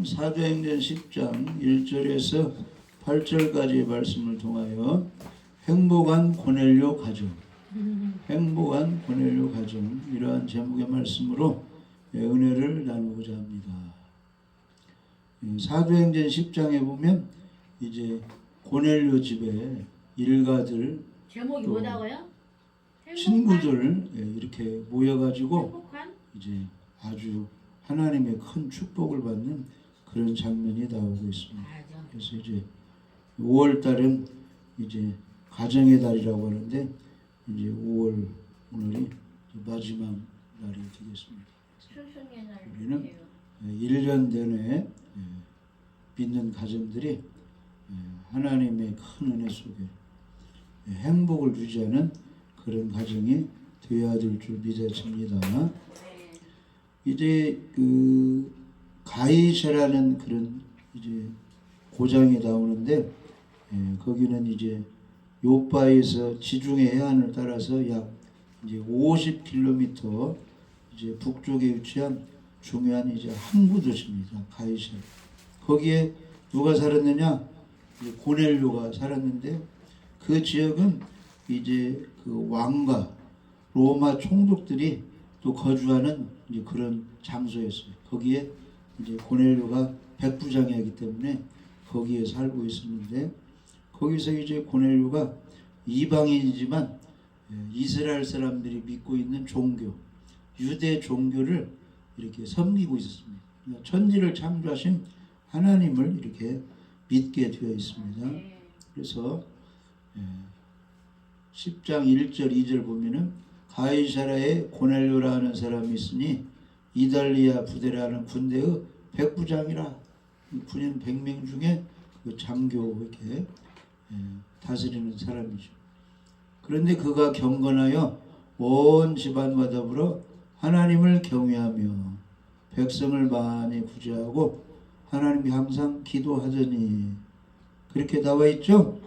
오늘은 사도행전 10장 1절에서 8절까지의 말씀을 통하여 행복한 고넬료 가정, 행복한 고넬료 가정, 이러한 제목의 말씀으로 은혜를 나누고자 합니다. 사도행전 10장에 보면 이제 고넬료 집에 일가들, 제목이 뭐라고요? 친구들 이렇게 모여가지고 행복한? 이제 아주 하나님의 큰 축복을 받는 그런 장면이 나오고 있습니다. 맞아. 그래서 이제 5월 달은 이제 가정의 달이라고 하는데 이제 5월 오늘이 마지막 날이 되겠습니다. 순순의 날. 우리는 1년 내내 믿는 가정들이 하나님의 큰 은혜 속에 행복을 유지하는 그런 가정이 되어야 될 줄 믿어집니다. 이제 그 가이샤라는 그런 이제 고장이 나오는데 거기는 이제 요바에서 지중해 해안을 따라서 약 이제 50km 이제 북쪽에 위치한 중요한 이제 항구 도시입니다. 가이샤. 거기에 누가 살았느냐? 고넬료가 살았는데 그 지역은 이제 그 왕과 로마 총독들이 또 거주하는 이제 그런 장소였어요. 거기에 이제 고넬료가 백부장이었기 때문에 거기에 살고 있었는데 거기서 이제 고넬료가 이방인이지만 이스라엘 사람들이 믿고 있는 종교, 유대 종교를 이렇게 섬기고 있었습니다. 그러니까 천지를 창조하신 하나님을 이렇게 믿게 되어 있습니다. 그래서 10장 1절 2절 보면은 가이사라에 고넬료라는 사람이 있으니 이달리아 부대라는 군대의 백부장이라, 군인 100명 중에 그 장교 이렇게 다스리는 사람이죠. 그런데 그가 경건하여 온 집안과 더불어 하나님을 경외하며 백성을 많이 구제하고 하나님께 항상 기도하더니 그렇게 나와 있죠.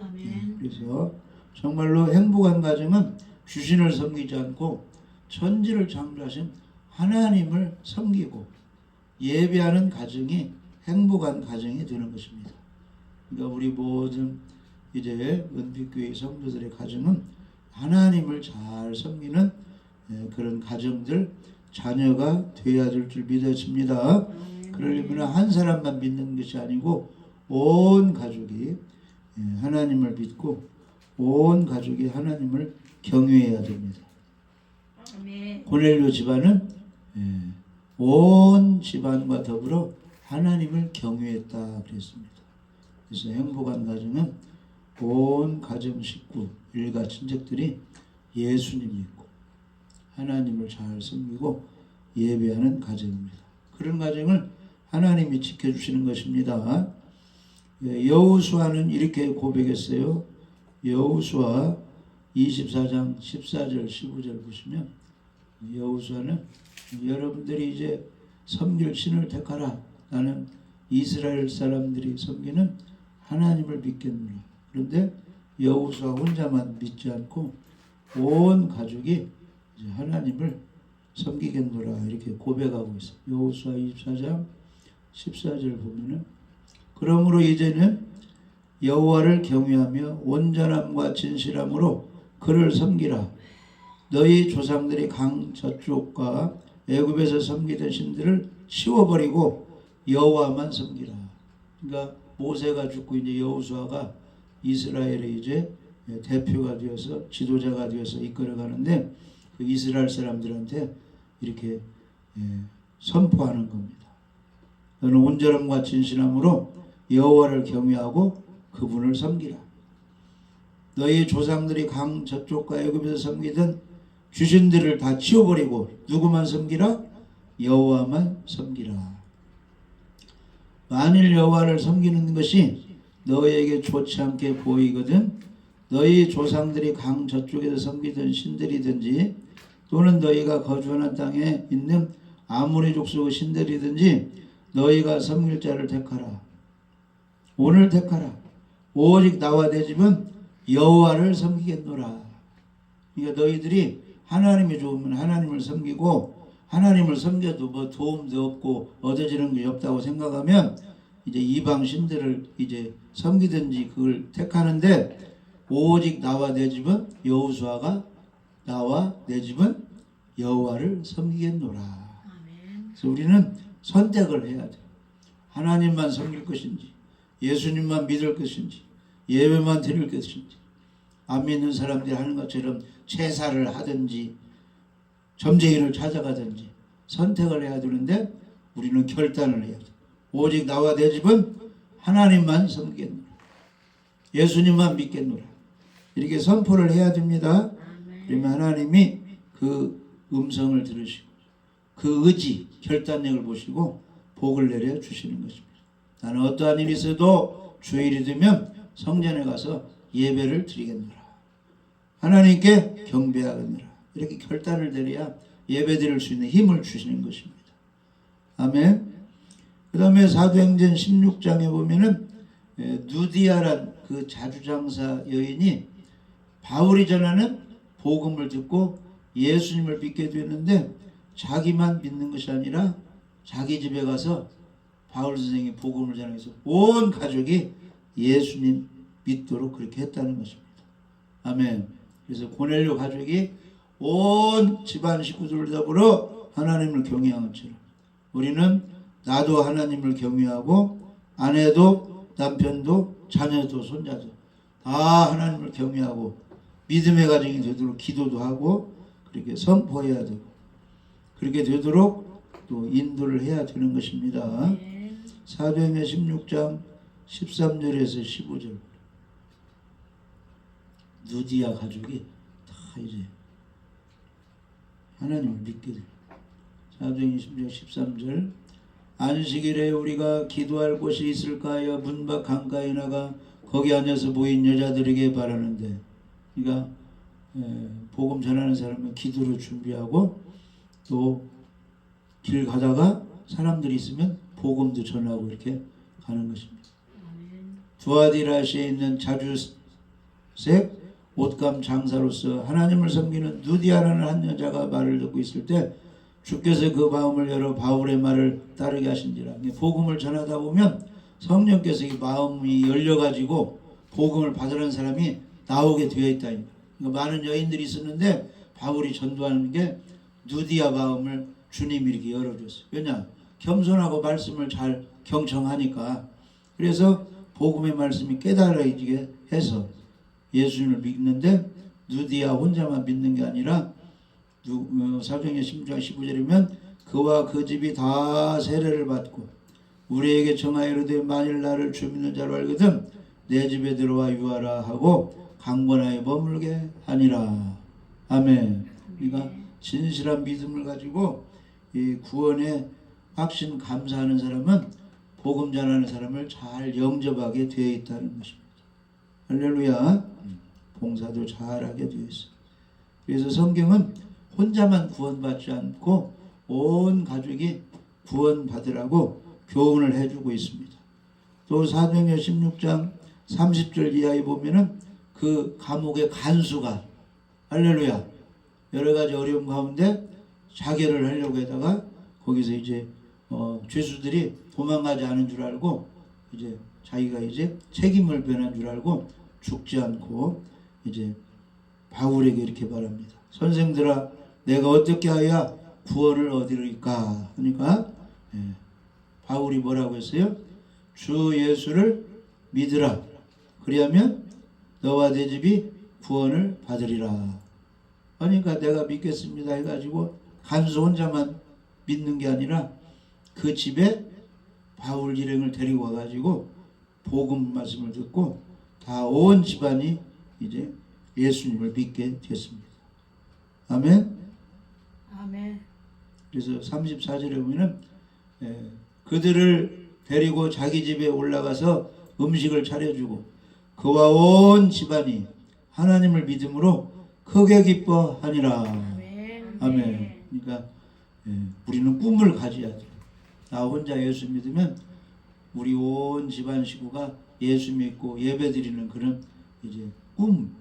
그래서 정말로 행복한 가정은 귀신을 섬기지 않고 천지를 창조하신 하나님을 섬기고 예배하는 가정이 행복한 가정이 되는 것입니다. 그러니까 우리 모든 이제 은빛교회 성도들의 가정은 하나님을 잘 섬기는 그런 가정들, 자녀가 되어야 될 줄 믿어집니다. 그러려면 한 사람만 믿는 것이 아니고 온 가족이 하나님을 믿고 온 가족이 하나님을 경외해야 됩니다. 고넬료 집안은 온 집안과 더불어 하나님을 경외했다 그랬습니다. 그래서 행복한 가정은 온 가정 식구, 일가 친척들이 예수님 믿고 하나님을 잘 섬기고 예배하는 가정입니다. 그런 가정을 하나님이 지켜주시는 것입니다. 여호수아는 이렇게 고백했어요. 여호수아 24장 14절 15절 보시면 여호수아는 여러분들이 이제 섬길 신을 택하라. 나는 이스라엘 사람들이 섬기는 하나님을 믿겠노라. 그런데 여호수아 혼자만 믿지 않고 온 가족이 이제 하나님을 섬기겠노라 이렇게 고백하고 있어요. 여호수아 24장 14절 보면은 그러므로 이제는 여호와를 경외하며 온전함과 진실함으로 그를 섬기라. 너희 조상들이 강 저쪽과 애굽에서 섬기던 신들을 치워버리고 여호와만 섬기라. 그러니까 모세가 죽고 이제 여호수아가 이스라엘의 이제 대표가 되어서 지도자가 되어서 이끌어가는데 그 이스라엘 사람들한테 이렇게 선포하는 겁니다. 너는 온전함과 진실함으로 여호와를 경외하고 그분을 섬기라. 너희 조상들이 강 저쪽과 애굽에서 섬기던 귀신들을 다 치워버리고 누구만 섬기라? 여호와만 섬기라. 만일 여호와를 섬기는 것이 너희에게 좋지 않게 보이거든 너희 조상들이 강 저쪽에서 섬기던 신들이든지 또는 너희가 거주하는 땅에 있는 아모리 족속의 신들이든지 너희가 섬길 자를 택하라. 오늘 택하라. 오직 나와 내 집은 여호와를 섬기겠노라. 그러니까 너희들이 하나님이 좋으면 하나님을 섬기고 하나님을 섬겨도 뭐 도움도 없고 얻어지는 게 없다고 생각하면 이제 이방 신들을 이제 섬기든지 그걸 택하는데 오직 나와 내 집은 여호수아가 나와 내 집은 여호와를 섬기겠노라. 아멘. 그래서 우리는 선택을 해야 돼. 하나님만 섬길 것인지, 예수님만 믿을 것인지, 예배만 드릴 것인지, 안 믿는 사람들이 하는 것처럼 제사를 하든지 점쟁이를 찾아가든지 선택을 해야 되는데 우리는 결단을 해야 돼. 오직 나와 내 집은 하나님만 섬기겠노라. 예수님만 믿겠노라. 이렇게 선포를 해야 됩니다. 아멘. 그러면 하나님이 그 음성을 들으시고 그 의지, 결단력을 보시고 복을 내려 주시는 것입니다. 나는 어떠한 일이 있어도 주일이 되면 성전에 가서 예배를 드리겠노라. 하나님께 경배하겠노라. 이렇게 결단을 내려야 예배 드릴 수 있는 힘을 주시는 것입니다. 아멘. 그 다음에 사도행전 16장에 보면은 누디아란 그 자주장사 여인이 바울이 전하는 복음을 듣고 예수님을 믿게 되었는데 자기만 믿는 것이 아니라 자기 집에 가서 바울 선생이 복음을 전해서 온 가족이 예수님 믿도록 그렇게 했다는 것입니다. 아멘. 그래서 고넬료 가족이 온 집안 식구들 더불어 하나님을 경외한 것처럼 우리는 나도 하나님을 경외하고 아내도 남편도 자녀도 손자도 다 하나님을 경외하고 믿음의 가정이 되도록 기도도 하고 그렇게 선포해야 되고 그렇게 되도록 또 인도를 해야 되는 것입니다. 아멘. 사도행전 16장 13절에서 15절 누디아 가족이 다 이제 하나님을 믿게 돼요. 사도행전 16장 13절 안식일에 우리가 기도할 곳이 있을까 하여 문 밖 강가에 나가 거기 앉아서 모인 여자들에게 바라는데 그러니까 복음 전하는 사람은 기도를 준비하고 또 길 가다가 사람들이 있으면 복음도 전하고 이렇게 가는 것입니다. 아멘. 두아디라시에 있는 자주색 옷감 장사로서 하나님을 섬기는 누디아라는 한 여자가 말을 듣고 있을 때 주께서 그 마음을 열어 바울의 말을 따르게 하신지라. 복음을 전하다 보면 성령께서 이 마음이 열려가지고 복음을 받으려는 사람이 나오게 되어 있다니까. 그러니까 많은 여인들이 있었는데 바울이 전도하는 게 누디아 마음을 주님이 이렇게 열어줬어요. 왜냐? 겸손하고 말씀을 잘 경청하니까. 그래서 복음의 말씀이 깨달아지게 해서 예수님을 믿는데 누디아 혼자만 믿는 게 아니라 사도행전 16장 15절이면 그와 그 집이 다 세례를 받고 우리에게 정하여 이르되 만일 나를 주 믿는 자로 알거든 내 집에 들어와 유하라 하고 강권하여 머물게 하니라. 아멘. 그러니까 진실한 믿음을 가지고 이 구원에 확신 감사하는 사람은 복음 전하는 사람을 잘 영접하게 되어 있다는 것입니다. 할렐루야. 봉사도 잘하게 되어 있어요. 그래서 성경은 혼자만 구원받지 않고 온 가족이 구원받으라고 교훈을 해주고 있습니다. 또 사도행전 16장 30절 이하에 보면은 그 감옥의 간수가 할렐루야 여러 가지 어려움 가운데 자결을 하려고 하다가 거기서 이제 죄수들이 도망가지 않은 줄 알고 이제 자기가 이제 책임을 변한 줄 알고 죽지 않고 이제 바울에게 이렇게 말합니다. 선생들아 내가 어떻게 하여 구원을 얻으리까 하니까 바울이 뭐라고 했어요? 주 예수를 믿으라. 그리하면 너와 내 집이 구원을 받으리라. 그러니까 내가 믿겠습니다 해가지고 간수 혼자만 믿는 게 아니라 그 집에 바울 일행을 데리고 와가지고 복음 말씀을 듣고 다 온 집안이 이제 예수님을 믿게 됐습니다. 아멘. 아멘. 그래서 34절에 보면은 그들을 데리고 자기 집에 올라가서 음식을 차려주고 그와 온 집안이 하나님을 믿음으로 크게 기뻐하니라. 아멘. 아멘. 그러니까 우리는 꿈을 가져야 돼. 나 혼자 예수 믿으면 우리 온 집안 식구가 예수 믿고 예배드리는 그런 이제 꿈,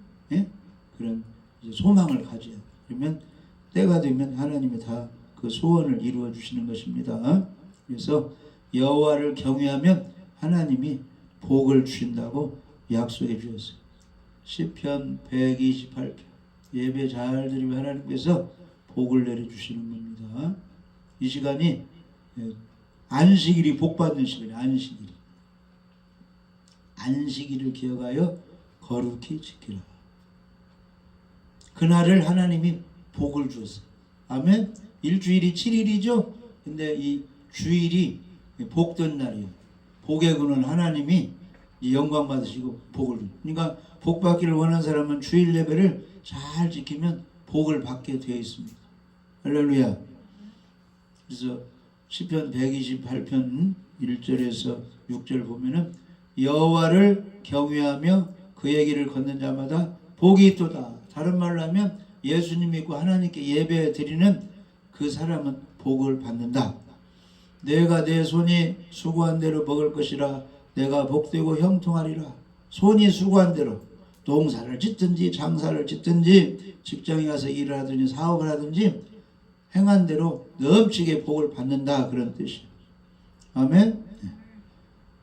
그런 이제 소망을 가져야 돼. 그러면 때가 되면 하나님이 다 그 소원을 이루어 주시는 것입니다. 그래서 여호와를 경외하면 하나님이 복을 주신다고 약속해 주셨어요. 시편 128편 예배 잘 드리면 하나님께서 복을 내려 주시는 겁니다. 이 시간이 안식일이 복 받는 시간이에요. 안식일을 기억하여 거룩히 지키라. 그날을 하나님이 복을 주었어요. 아멘. 일주일이 7일이죠. 근데 이 주일이 복된 날이에요. 복의 근원 하나님이 영광 받으시고 복을 줍니다. 그러니까 복 받기를 원하는 사람은 주일 예배를 잘 지키면 복을 받게 되어 있습니다. 할렐루야. 그래서 시편 128편 1절에서 6절 보면은 여호와를 경외하며 그의 길을 걷는 자마다 복이 있도다. 다른 말로 하면 예수님 믿고 하나님께 예배 드리는 그 사람은 복을 받는다. 내가 내 손이 수고한 대로 먹을 것이라. 내가 복되고 형통하리라. 손이 수고한 대로 농사를 짓든지 장사를 짓든지 직장에 가서 일을 하든지 사업을 하든지 행한 대로 넘치게 복을 받는다. 그런 뜻이에요. 아멘.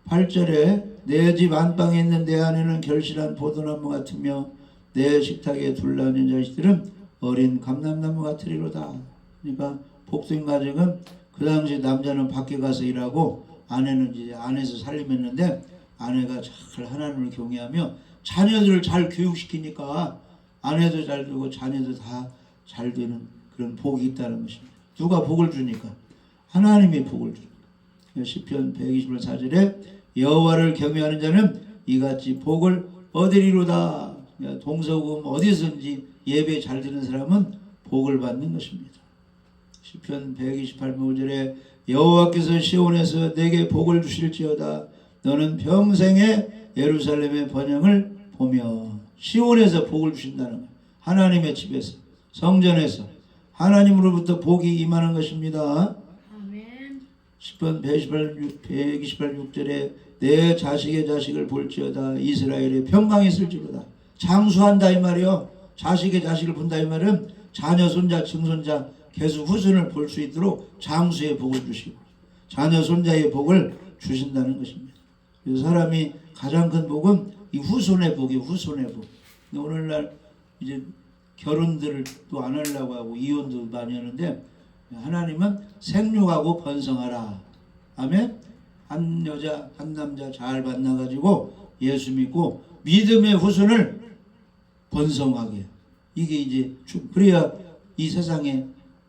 8절에 내 집 안방에 있는 내 아내는 결실한 포도나무 같으며 내 식탁에 둘러앉은 자식들은 어린 감람나무 같으리로다. 그러니까 복된 가정은 그 당시 남자는 밖에 가서 일하고 아내는 이제 안에서 살림했는데 아내가 잘 하나님을 경외하며 자녀들을 잘 교육시키니까 아내도 잘 되고 자녀도 다 잘 되는 그런 복이 있다는 것입니다. 누가 복을 주니까? 하나님이 복을 주니까. 시편 128편 4절에 여호와를 경외하는 자는 이같이 복을 얻으리로다. 동서고금 어디서든지 예배 잘 드는 사람은 복을 받는 것입니다. 시편 128편 5절에 여호와께서 시온에서 내게 복을 주실지어다. 너는 평생에 예루살렘의 번영을 보며. 시온에서 복을 주신다는 거예요. 하나님의 집에서, 성전에서 하나님으로부터 복이 임하는 것입니다. 아멘. 시편 128편 6절에 내 자식의 자식을 볼지어다. 이스라엘의 평강이 있을지로다. 장수한다 이 말이요. 자식의 자식을 본다 이 말은 자녀 손자 증손자 계속 후손을 볼 수 있도록 장수의 복을 주시고 자녀 손자의 복을 주신다는 것입니다. 그래서 사람이 가장 큰 복은 이 후손의 복이에요. 후손의 복. 근데 오늘날 이제 결혼들을 또 안 하려고 하고 이혼도 많이 하는데 하나님은 생육하고 번성하라. 아멘. 한 여자 한 남자 잘 만나가지고 예수 믿고 믿음의 후손을 번성하게. 이게 이제 그래야 이 세상에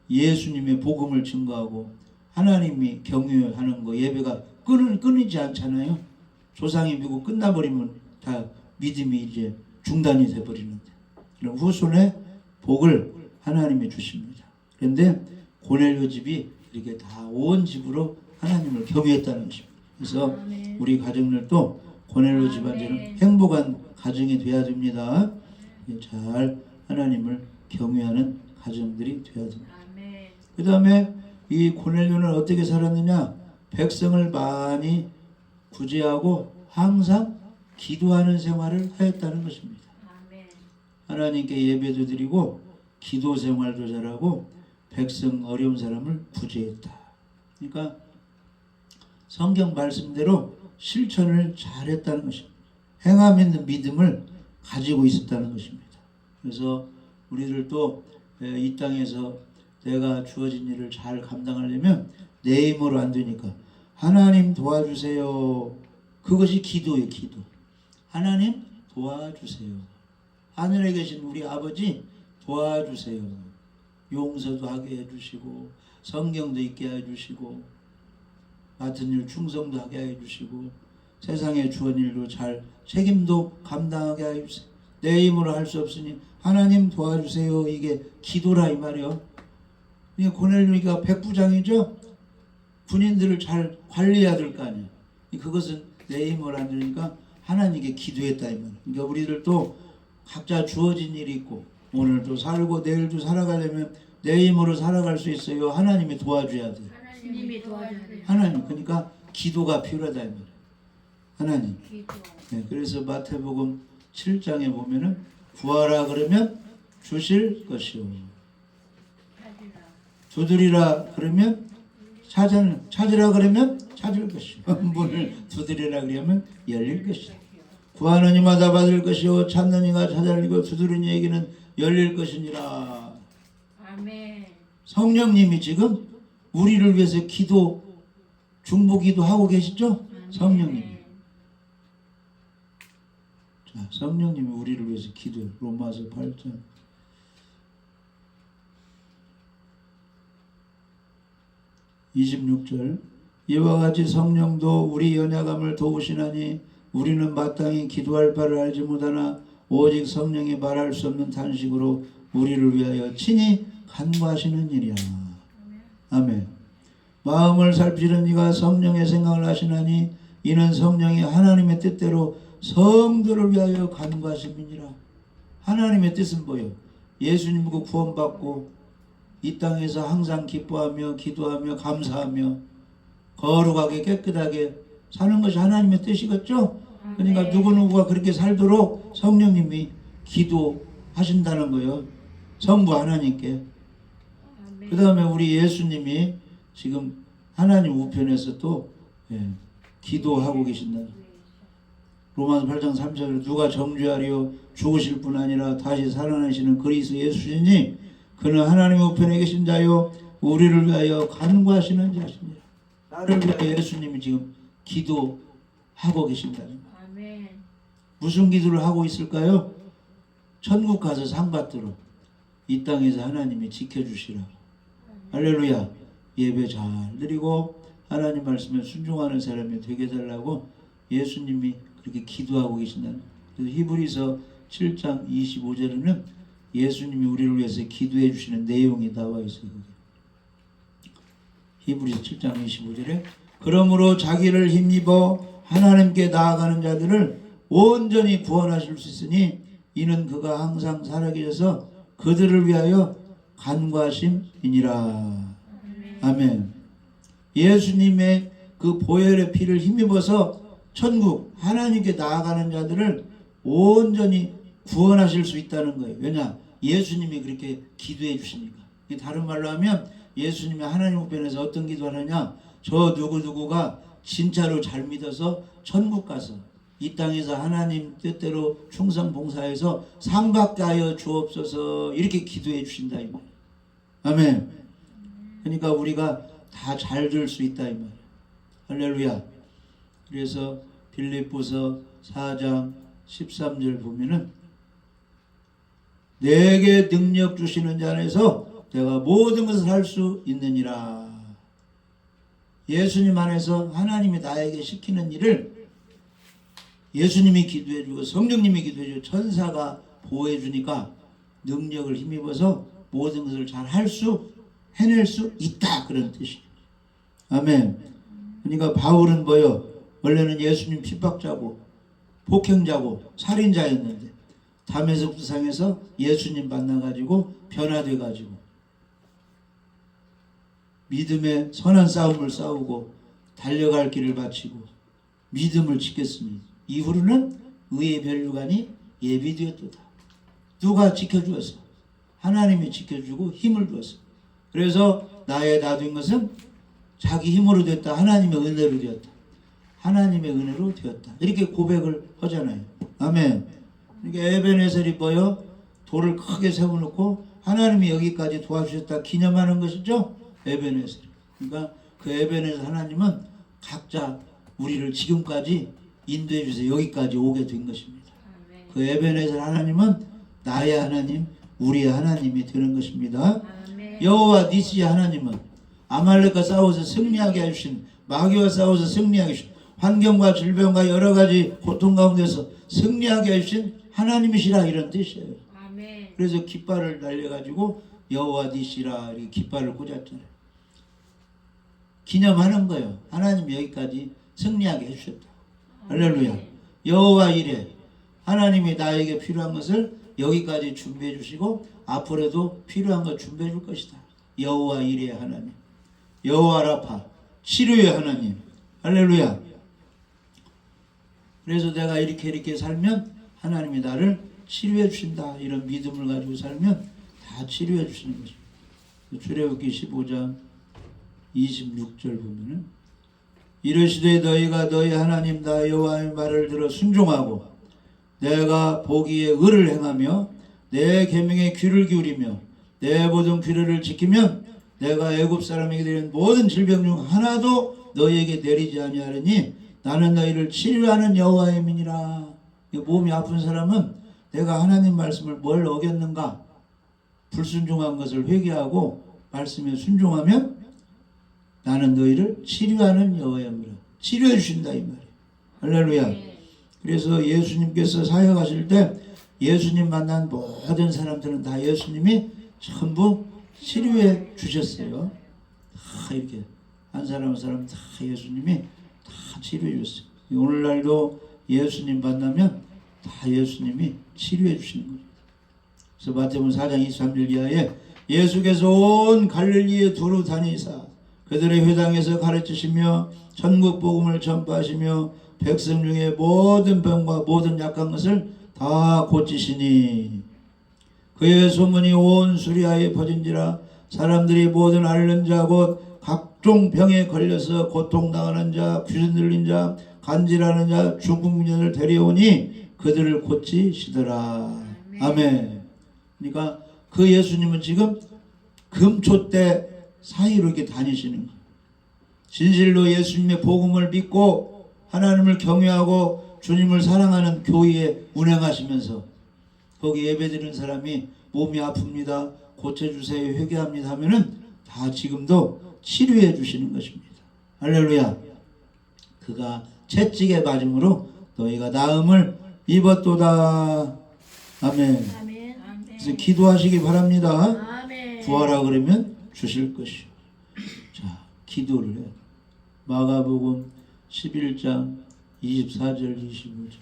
예수님의 복음을 증거하고 하나님이 경외하는 거 예배가 끊이지 않잖아요. 조상이 믿고 끝나버리면 다 믿음이 이제 중단이 돼버리는데 이런 후손의 복을 하나님이 주십니다. 그런데 고넬료 집이 이렇게 다 온 집으로 하나님을 경외했다는 것입니다. 그래서 우리 가정들도 고넬료 집안처럼 행복한 가정이 돼야 됩니다. 잘 하나님을 경외하는 가정들이 되어야 됩니다. 그 다음에 이 고넬료는 어떻게 살았느냐? 백성을 많이 구제하고 항상 기도하는 생활을 하였다는 것입니다. 하나님께 예배도 드리고 기도 생활도 잘하고 백성 어려운 사람을 구제했다. 그러니까 성경 말씀대로 실천을 잘했다는 것입니다. 행함 있는 믿음을 가지고 있었다는 것입니다. 그래서 우리들도 이 땅에서 내가 주어진 일을 잘 감당하려면 내 힘으로 안 되니까 하나님 도와주세요. 그것이 기도예요. 기도. 하나님 도와주세요. 하늘에 계신 우리 아버지 도와주세요. 용서도 하게 해주시고 성경도 읽게 해주시고 맡은 일 충성도 하게 해주시고 세상에 주어진 일도 잘 책임도 감당하게 해주세요. 내 힘으로 할 수 없으니 하나님 도와주세요. 이게 기도라 이 말이요. 고넬료가 백부장이죠. 군인들을 잘 관리해야 될 거 아니에요. 그것은 내 힘으로 안 되니까 하나님께 기도했다 이 말이에요. 그러니까 우리들도 각자 주어진 일이 있고 오늘도 살고 내일도 살아가려면 내 힘으로 살아갈 수 있어요. 하나님이 도와줘야 돼요. 하나님이 도와줘야 돼요. 하나님. 그러니까 기도가 필요하다 이 말이에요. 하나님. 기도. 네, 그래서 마태복음 7장에 보면은 구하라 그러면 주실 것이요. 찾으라. 두드리라 그러면 찾으라 그러면 찾을 것이요 문을 두드리라 그러면 열릴 것이다. 구하는 이마다 받을 것이요 찾는 이가 찾아내고 두드리는 이에게는 열릴 것이니라. 아멘. 성령님이 지금 우리를 위해서 중보기도 하고 계시죠? 성령님. 자, 성령님이 우리를 위해서 기도해. 로마서 8장 26절. 이와 같이 성령도 우리 연약함을 도우시나니 우리는 마땅히 기도할 바를 알지 못하나 오직 성령이 말할 수 없는 탄식으로 우리를 위하여 친히 간구하시는 일이야. 아멘. 마음을 살피는 이가 성령의 생각을 하시나니 이는 성령이 하나님의 뜻대로 성도를 위하여 간구하심이니라. 하나님의 뜻은 뭐예요? 예수님과 구원받고 이 땅에서 항상 기뻐하며 기도하며 감사하며 거룩하게 깨끗하게 사는 것이 하나님의 뜻이겠죠? 그러니까 누구누구가 그렇게 살도록 성령님이 기도하신다는 거예요. 성부 하나님께. 그 다음에 우리 예수님이 지금 하나님 우편에서 또 기도하고 계신다. 로마서 8장 3절에 누가 정죄하리요 죽으실 뿐 아니라 다시 살아나시는 그리스도 예수시니 그는 하나님의 우편에 계신 자요 우리를 위하여 간구하시는 자십니다. 나를 위하여 예수님이 지금 기도하고 계신다는 거예요. 무슨 기도를 하고 있을까요? 천국 가서 상 받도록 이 땅에서 하나님이 지켜주시라. 할렐루야. 예배 잘 드리고 하나님 말씀에 순종하는 사람이 되게 해달라고 예수님이 그렇게 기도하고 계신다는 거예요. 그래서 히브리서 7장 25절에는 예수님이 우리를 위해서 기도해 주시는 내용이 나와 있어요. 히브리서 7장 25절에 그러므로 자기를 힘입어 하나님께 나아가는 자들을 온전히 구원하실 수 있으니 이는 그가 항상 살아계셔서 그들을 위하여 간구하심이니라. 아멘. 예수님의 그 보혈의 피를 힘입어서 천국 하나님께 나아가는 자들을 온전히 구원하실 수 있다는 거예요. 왜냐? 예수님이 그렇게 기도해 주시니까. 다른 말로 하면 예수님이 하나님 우편에서 어떤 기도하느냐? 저 누구누구가 진짜로 잘 믿어서 천국 가서 이 땅에서 하나님 뜻대로 충성 봉사해서 상 받게 하여 주옵소서 이렇게 기도해 주신다 이 말이에요. 아멘. 그러니까 우리가 다 잘 될 수 있다 이 말이에요. 할렐루야. 그래서 빌립보서 4장 13절 보면은 내게 능력 주시는 자 안에서 내가 모든 것을 할 수 있느니라. 예수님 안에서 하나님이 나에게 시키는 일을 예수님이 기도해주고 성령님이 기도해주고 천사가 보호해주니까 능력을 힘입어서 모든 것을 잘 할 수 해낼 수 있다 그런 뜻이에요. 아멘. 그러니까 바울은 뭐요? 원래는 예수님 핍박자고 폭행자고 살인자였는데 다메섹 수상에서 예수님 만나가지고 변화돼가지고 믿음의 선한 싸움을 싸우고 달려갈 길을 바치고 믿음을 지켰으니 이후로는 의의 멸류관이 예비되었도다. 누가 지켜주었어? 하나님이 지켜주고 힘을 주었어. 그래서 나의 나된 것은 자기 힘으로 됐다. 하나님의 은혜로 되었다. 하나님의 은혜로 되었다. 이렇게 고백을 하잖아요. 아멘. 그러니까 에벤에셀이 뭐요? 돌을 크게 세워놓고 하나님이 여기까지 도와주셨다 기념하는 것이죠. 에벤에셀. 그러니까 그 에벤에셀 하나님은 각자 우리를 지금까지 인도해 주세요. 여기까지 오게 된 것입니다. 그 에벤에셀 하나님은 나의 하나님, 우리의 하나님이 되는 것입니다. 여호와 니시 하나님은 아말렉과 싸워서 승리하게 해주신, 마귀와 싸워서 승리하게 해주신, 환경과 질병과 여러 가지 고통 가운데서 승리하게 해주신 하나님이시라 이런 뜻이에요. 그래서 깃발을 날려가지고 여호와 니시라 이렇게 깃발을 꽂았잖아요. 기념하는 거예요. 하나님이 여기까지 승리하게 해주셨다. 할렐루야. 여호와 이레, 하나님이 나에게 필요한 것을 여기까지 준비해 주시고 앞으로도 필요한 것 준비해 줄 것이다. 여호와 이레 하나님, 여호와 라파, 치료의 하나님. 할렐루야. 그래서 내가 이렇게 살면 하나님이 나를 치료해 주신다. 이런 믿음을 가지고 살면 다 치료해 주시는 것입니다. 출애굽기 15장 26절 보면은 이르시되 너희가 너희 하나님 나 여호와의 말을 들어 순종하고 내가 보기에 의를 행하며 내 계명에 귀를 기울이며 내 모든 규례를 지키면 내가 애굽 사람에게 드린 모든 질병 중 하나도 너희에게 내리지 아니하리니 나는 너희를 치료하는 여호와의 민이라. 몸이 아픈 사람은 내가 하나님 말씀을 뭘 어겼는가 불순종한 것을 회개하고 말씀에 순종하면 나는 너희를 치료하는 여호와의 민이라. 치료해 주신다 이 말이에요. 할렐루야. 그래서 예수님께서 사역하실 때 예수님 만난 모든 사람들은 다 예수님이 전부 치료해 주셨어요. 다 이렇게 한 사람 한 사람 다 예수님이 다 치료해 주셨어요. 오늘날도 예수님 만나면 다 예수님이 치료해 주시는 거예요. 그래서 마태복음 4장 23절 이하에 예수께서 온 갈릴리에 두루 다니사 그들의 회당에서 가르치시며 천국 복음을 전파하시며 백성 중에 모든 병과 모든 약한 것을 다 고치시니 그의 소문이 온 수리아에 퍼진지라. 사람들이 모든 앓는 자 곧 각종 병에 걸려서 고통당하는 자 귀신 들린 자 간질하는 자 중풍병자를 데려오니 그들을 고치시더라. 아멘. 그러니까 그 예수님은 지금 금초 때 사이로 이렇게 다니시는 거예요. 진실로 예수님의 복음을 믿고 하나님을 경외하고 주님을 사랑하는 교회에 운행하시면서 거기 예배드리는 사람이 몸이 아픕니다, 고쳐주세요, 회개합니다 하면은 다 지금도 치료해 주시는 것입니다. 할렐루야. 그가 채찍에 맞음으로 너희가 나음을 입었도다. 아멘. 아멘. 그래서 기도하시기 바랍니다. 아멘. 구하라 그러면 주실 것이요. 자, 기도를 해. 마가복음 11장 24절 25절.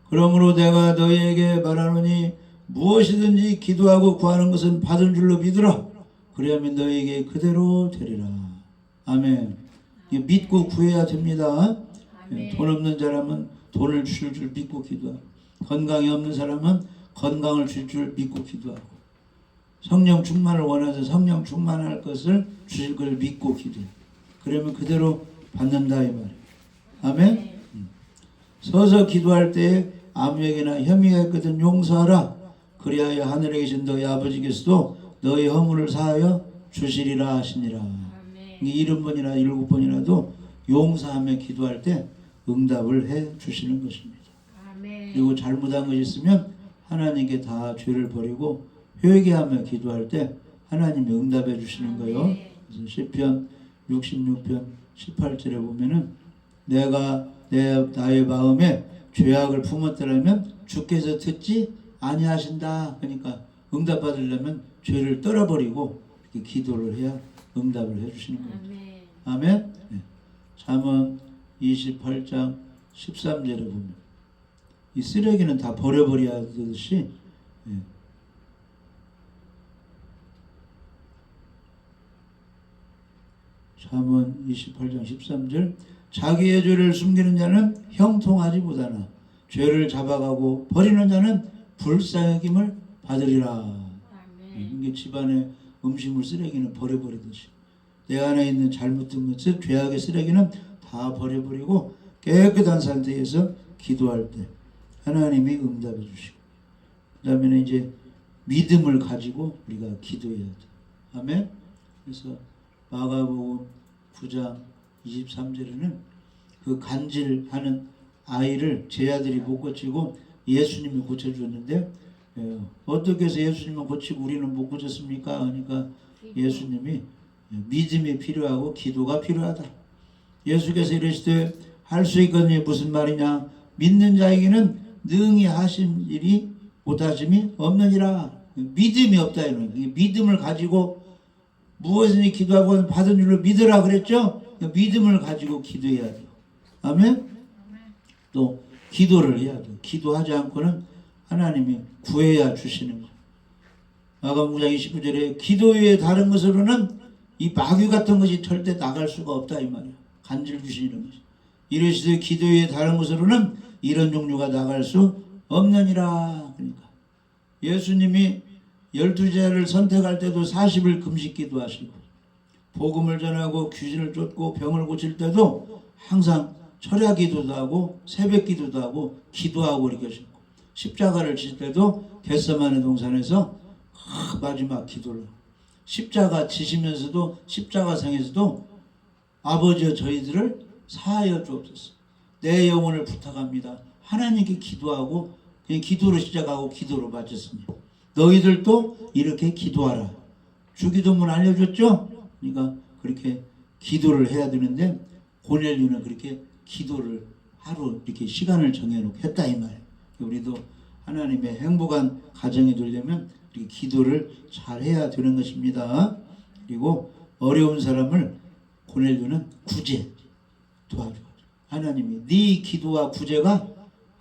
그러므로 내가 너희에게 말하노니 무엇이든지 기도하고 구하는 것은 받은 줄로 믿으라. 그리하면 너희에게 그대로 되리라. 아멘. 믿고 구해야 됩니다. 아멘. 돈 없는 사람은 돈을 주실 줄 믿고 기도하고, 건강이 없는 사람은 건강을 줄 줄 믿고 기도하고, 성령 충만을 원해서 성령 충만할 것을 주실 걸 믿고 기도해. 그러면 그대로 받는다 이 말이에요. 아멘. 서서 기도할 때 아무에게나 혐의가 있거든 용서하라. 그리하여 하늘에 계신 너희 아버지께서도 너희 허물을 사하여 주시리라 하시니라. 아멘. 70번이나 7번이라도 용서하며 기도할 때 응답을 해 주시는 것입니다. 아멘. 그리고 잘못한 것이 있으면 하나님께 다 죄를 버리고 회개하며 기도할 때 하나님이 응답해 주시는 거예요. 그래서 시편 66편 18절에 보면은 내가 나의 마음에 죄악을 품었더라면 주께서 듣지 아니하신다. 그러니까 응답 받으려면 죄를 떨어버리고 이렇게 기도를 해야 응답을 해주시는 거예요. 아멘. 아멘. 네. 잠언 28장 13절에 보면 이 쓰레기는 다 버려버려야 하듯이 잠언 28장 13절 자기의 죄를 숨기는 자는 형통하지 못하나 죄를 잡아가고 버리는 자는 불쌍히 받으리라. 아멘. 이게 집안의 음식물 쓰레기는 버려버리듯이 내 안에 있는 잘못된 것을 죄악의 쓰레기는 다 버려버리고 깨끗한 상태에서 기도할 때 하나님이 응답해 주시고, 그 다음에는 이제 믿음을 가지고 우리가 기도해야 돼. 아멘. 그래서 마가복음 9장 23절에는 그 간질하는 아이를 제 아들이 못 고치고 예수님이 고쳐주었는데 어떻게 해서 예수님은 고치고 우리는 못 고쳤습니까? 그러니까 예수님이 믿음이 필요하고 기도가 필요하다. 예수께서 이르시되 할 수 있거든요. 무슨 말이냐? 믿는 자에게는 능히 하신 일이 못하심이 없느니라. 믿음이 없다 이런 거예요. 믿음을 가지고 무엇이든지 기도하고 받은 줄로 믿으라 그랬죠? 믿음을 가지고 기도해야 돼요. 아멘? 또 기도를 해야 돼요. 기도하지 않고는 하나님이 구해야 주시는 거예요. 마가복음 9장 29절에 기도 외에 다른 것으로는 이 마귀 같은 것이 절대 나갈 수가 없다 이 말이에요. 간질 주시는 것이. 이르시되 기도 외에 다른 것으로는 이런 종류가 나갈 수 없느니라. 그러니까 예수님이 12제를 선택할 때도 40일 금식 기도하시고 복음을 전하고 귀신을 쫓고 병을 고칠 때도 항상 철야 기도도 하고 새벽 기도도 하고 기도하고 이렇게 하시고 십자가를 질 때도 겟세마네 동산에서 마지막 기도를 십자가 지시면서도 십자가상에서도 아버지여 저희들을 사하여 주옵소서. 내 영혼을 부탁합니다. 하나님께 기도하고 그냥 기도로 시작하고 기도로 마쳤습니다. 너희들도 이렇게 기도하라. 주기도문 알려줬죠? 그러니까 그렇게 기도를 해야 되는데 고넬료는 그렇게 기도를 하루 이렇게 시간을 정해놓고 했다 이 말이에요. 우리도 하나님의 행복한 가정이 되려면 이렇게 기도를 잘 해야 되는 것입니다. 그리고 어려운 사람을 고넬료는 구제 도와줘요. 하나님이 네 기도와 구제가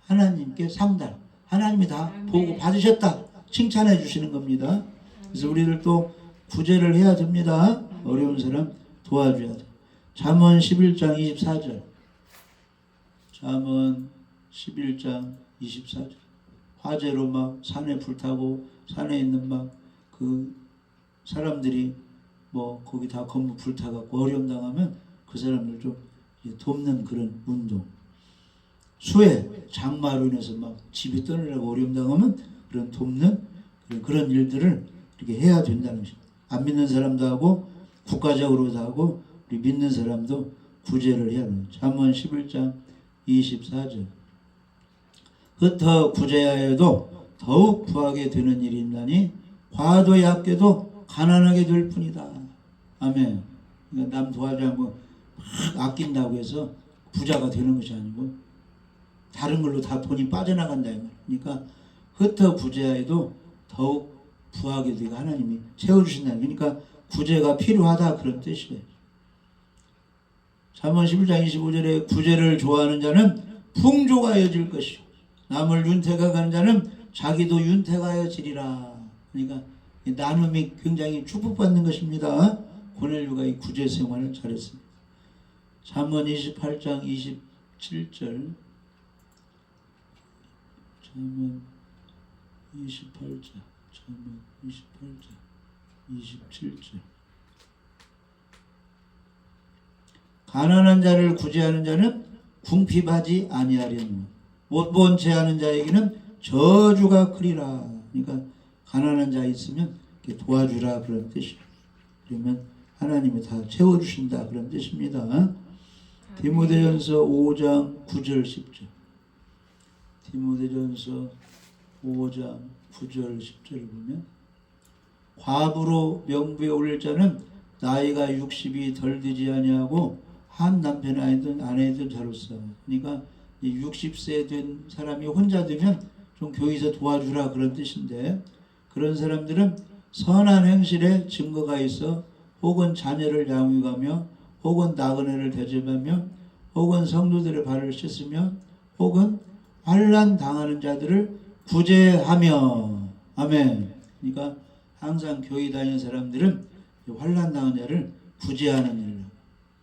하나님께 상달, 하나님이 다 보고 받으셨다 칭찬해 주시는 겁니다. 그래서 우리들도 구제를 해야 됩니다. 어려운 사람 도와줘야 돼. 잠언 11장 24절. 잠언 11장 24절. 화재로 막 산에 불타고 산에 있는 막 그 사람들이 뭐 거기 다 건물 불타갖고 어려움 당하면 그 사람들 좀 돕는 그런 운동. 수해 장마로 인해서 막 집이 떠나려고 어려움 당하면 그런 돕는 그런 일들을 이렇게 해야 된다는 것입니다. 안 믿는 사람도 하고 국가적으로도 하고 우리 믿는 사람도 구제를 해야 합니다. 잠언 11장 24절. 흩어 구제하여도 더욱 구하게 되는 일이 있나니 과도 약게도 가난하게 될 뿐이다. 아멘. 그러니까 남 도와주지 않고 막 아낀다고 해서 부자가 되는 것이 아니고 다른 걸로 다 돈이 빠져나간다. 그러니까 흩어 구제하여도 더욱 부하게 되고 하나님이 채워주신다. 그러니까 구제가 필요하다 그런 뜻이에요. 잠언 11장 25절에 구제를 좋아하는 자는 풍조가 여질 것이요 남을 윤택하는 자는 자기도 윤택하여지리라. 그러니까 나눔이 굉장히 축복받는 것입니다. 고넬료가 이 구제 생활을 잘했습니다. 잠언 28장 27절. 잠언 28장. 잠언 28장 27절. 가난한 자를 구제하는 자는 궁핍하지 아니하려는 못 본 채 하는 자에게는 저주가 크리라. 그러니까 가난한 자 있으면 이렇게 도와주라 그런 뜻이에요. 그러면 하나님이 다 채워주신다 그런 뜻입니다. 디모데전서 5장 9절 10절. 디모데전서 5장 9절 10절을 보면 과부로 명부에 올릴 자는 나이가 60이 덜 되지 아니하고 한 남편 아내든 자로서. 그러니까 60세 된 사람이 혼자 되면 좀 교회에서 도와주라 그런 뜻인데 그런 사람들은 선한 행실에 증거가 있어 혹은 자녀를 양육하며 혹은 나그네를 대접하며 혹은 성도들의 발을 씻으며 혹은 환난 당하는 자들을 구제하며. 아멘. 그러니까 항상 교회 다니는 사람들은 환난 당하는 자를 구제하는 일,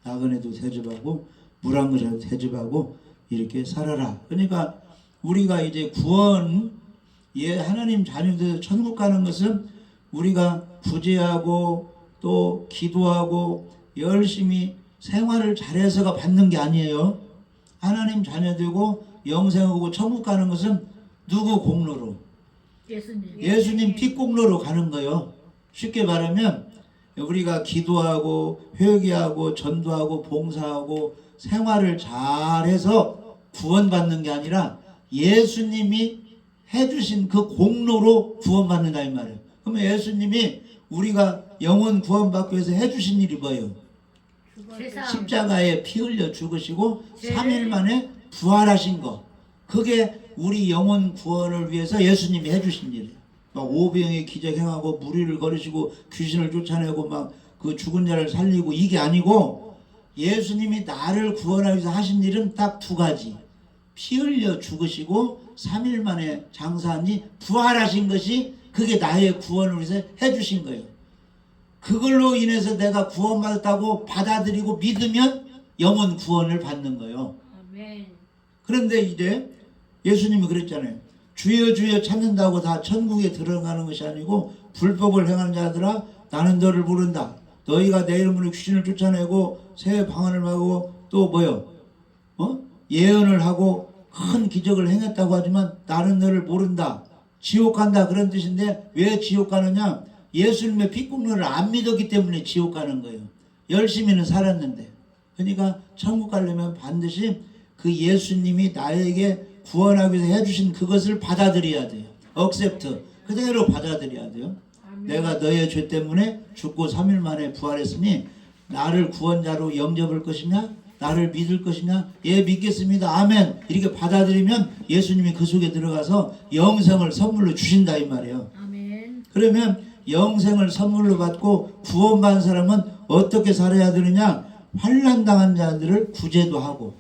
나그네도 대접하고 물한 그릇도 대접하고 이렇게 살아라. 그러니까 우리가 이제 구원, 하나님 자녀들 천국 가는 것은 우리가 구제하고 또 기도하고 열심히 생활을 잘해서가 받는 게 아니에요. 하나님 자녀되고 영생하고 천국 가는 것은 누구 공로로? 예수님 피 공로로 가는 거예요. 쉽게 말하면 우리가 기도하고 회개하고 전도하고 봉사하고 생활을 잘해서 구원받는 게 아니라 예수님이 해주신 그 공로로 구원받는다 이 말이에요. 그러면 예수님이 우리가 영혼 구원받기 위해서 해주신 일이 뭐예요? 십자가에 피 흘려 죽으시고 3일 만에 부활하신 거. 그게 우리 영혼 구원을 위해서 예수님이 해주신 일이에요. 막 오병의 기적 행하고 무리를 거르시고 귀신을 쫓아내고 막 그 죽은 자를 살리고 이게 아니고 예수님이 나를 구원하기 위해서 하신 일은 딱 두 가지. 피 흘려 죽으시고 3일 만에 장사하니 부활하신 것이 그게 나의 구원을 위해서 해주신 거예요. 그걸로 인해서 내가 구원받았다고 받아들이고 믿으면 영혼 구원을 받는 거예요. 아멘. 그런데 이제 예수님이 그랬잖아요. 주여 주여 찾는다고 다 천국에 들어가는 것이 아니고 불법을 행하는 자들아 나는 너를 부른다. 너희가 내 이름으로 귀신을 쫓아내고 새 방언을 하고 또 뭐요? 예언을 하고 큰 기적을 행했다고 하지만 나는 너를 모른다. 지옥 간다 그런 뜻인데 왜 지옥 가느냐? 예수님의 피국노를 안 믿었기 때문에 지옥 가는 거예요. 열심히는 살았는데. 그러니까 천국 가려면 반드시 그 예수님이 나에게 구원하기 위해서 해주신 그것을 받아들여야 돼요. accept. 그대로 받아들여야 돼요. 아멘. 내가 너의 죄 때문에 죽고 3일 만에 부활했으니 나를 구원자로 영접할 것이냐? 나를 믿을 것이냐? 예, 믿겠습니다. 아멘. 이렇게 받아들이면 예수님이 그 속에 들어가서 영생을 선물로 주신다 이 말이에요. 아멘. 그러면 영생을 선물로 받고 구원받은 사람은 어떻게 살아야 되느냐? 환난당한 자들을 구제도 하고,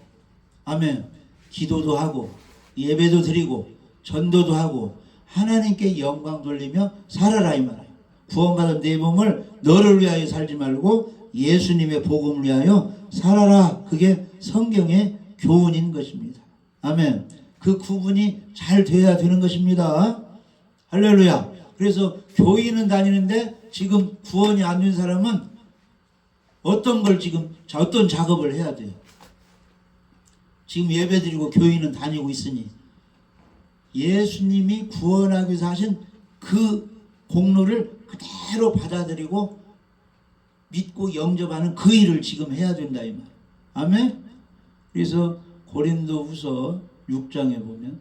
아멘, 기도도 하고, 예배도 드리고, 전도도 하고, 하나님께 영광 돌리며 살아라 이 말이에요. 구원받은 내 몸을 너를 위하여 살지 말고 예수님의 복음을 위하여 살아라. 그게 성경의 교훈인 것입니다. 아멘. 그 구분이 잘 돼야 되는 것입니다. 할렐루야. 그래서 교인은 다니는데 지금 구원이 안 된 사람은 어떤 걸 지금 어떤 작업을 해야 돼요. 지금 예배드리고 교인은 다니고 있으니 예수님이 구원하기 위해서 하신 그 공로를 그대로 받아들이고 믿고 영접하는 그 일을 지금 해야 된다 이 말. 아멘. 그래서 고린도후서 6장에 보면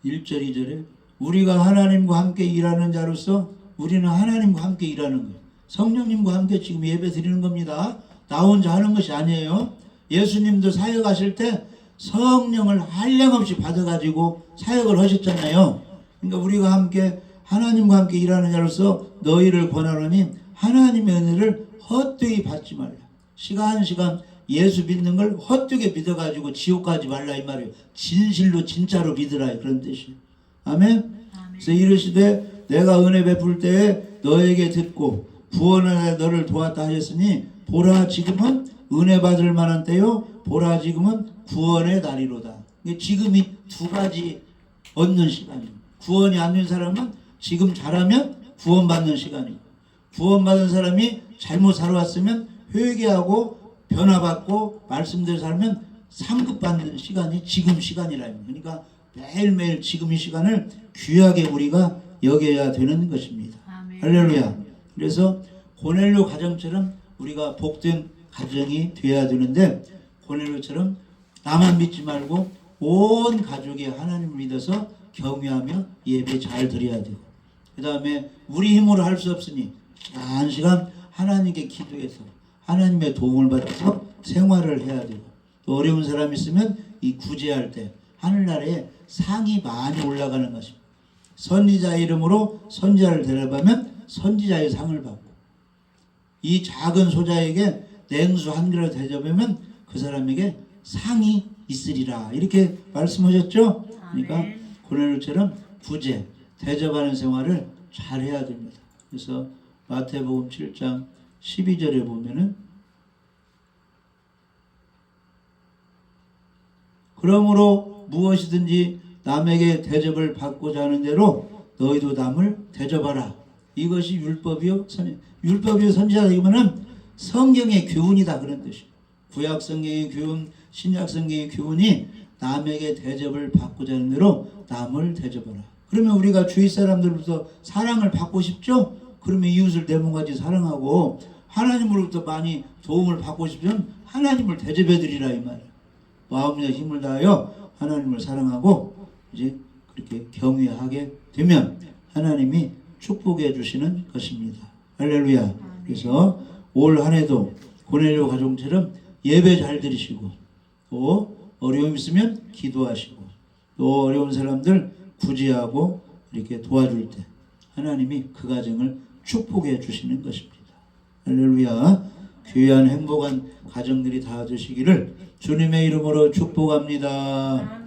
(1절) (2절에) 우리가 하나님과 함께 일하는 자로서 우리는 하나님과 함께 일하는 거예요. 성령님과 함께 지금 예배 드리는 겁니다. 나 혼자 하는 것이 아니에요. 예수님도 사역하실 때 성령을 한량없이 받아가지고 사역을 하셨잖아요. 그러니까 우리가 함께 하나님과 함께 일하는 자로서 너희를 권하노니 하나님의 은혜를 헛되이 받지 말라. 시간 예수 믿는 걸 헛되게 믿어가지고 지옥 가지 말라 이 말이에요. 진실로 진짜로 믿으라 그런 뜻이에요. 아멘. 그래서 이르시되 내가 은혜 베풀 때에 너에게 듣고 구원하여 너를 도왔다 하셨으니 보라 지금은 은혜 받을 만한 때요 보라 지금은 구원의 날이로다. 지금이 두 가지 얻는 시간이에요. 구원이 안 된 사람은 지금 잘하면 구원받는 시간이고 구원받은 사람이 잘못 살아왔으면 회개하고 변화받고 말씀대로 살면 상급받는 시간이 지금 시간이라. 그러니까 매일매일 지금 이 시간을 귀하게 우리가 여겨야 되는 것입니다. 아멘. 할렐루야. 그래서 고넬료 가정처럼 우리가 복된 가정이 되어야 되는데 고넬료처럼 나만 믿지 말고 온 가족이 하나님을 믿어서 경외하며 예배 잘 드려야 되고 그 다음에 우리 힘으로 할 수 없으니 한 시간 하나님께 기도해서 하나님의 도움을 받아서 생활을 해야 되고 또 어려운 사람 있으면 이 구제할 때 하늘나라에 상이 많이 올라가는 것입니다. 선지자 이름으로 선지자를 대접하면 선지자의 상을 받고 이 작은 소자에게 냉수 한 그릇 대접하면 그 사람에게 상이 있으리라 이렇게 말씀하셨죠. 그러니까 고넬료처럼 구제 대접하는 생활을 잘 해야 됩니다. 그래서 마태복음 7장 12절에 보면은 그러므로 무엇이든지 남에게 대접을 받고자 하는 대로 너희도 남을 대접하라. 이것이 율법이요 선지자이면은 성경의 교훈이다 그런 뜻이에요. 구약 성경의 교훈, 신약 성경의 교훈이 남에게 대접을 받고자 하는 대로 남을 대접하라. 그러면 우리가 주위 사람들로부터 사랑을 받고 싶죠? 그러면 이웃을 내 몸같이 사랑하고 하나님으로부터 많이 도움을 받고 싶으면 하나님을 대접해 드리라 이 말이에요. 마음과 힘을 다하여 하나님을 사랑하고 이제 그렇게 경외하게 되면 하나님이 축복해 주시는 것입니다. 할렐루야. 그래서 올 한 해도 고넬료 가정처럼 예배 잘 드리시고 또 어려움 있으면 기도하시고 또 어려운 사람들 구제하고 이렇게 도와줄 때 하나님이 그 가정을 축복해 주시는 것입니다. 할렐루야. 귀한 행복한 가정들이 다 되시기를 주님의 이름으로 축복합니다.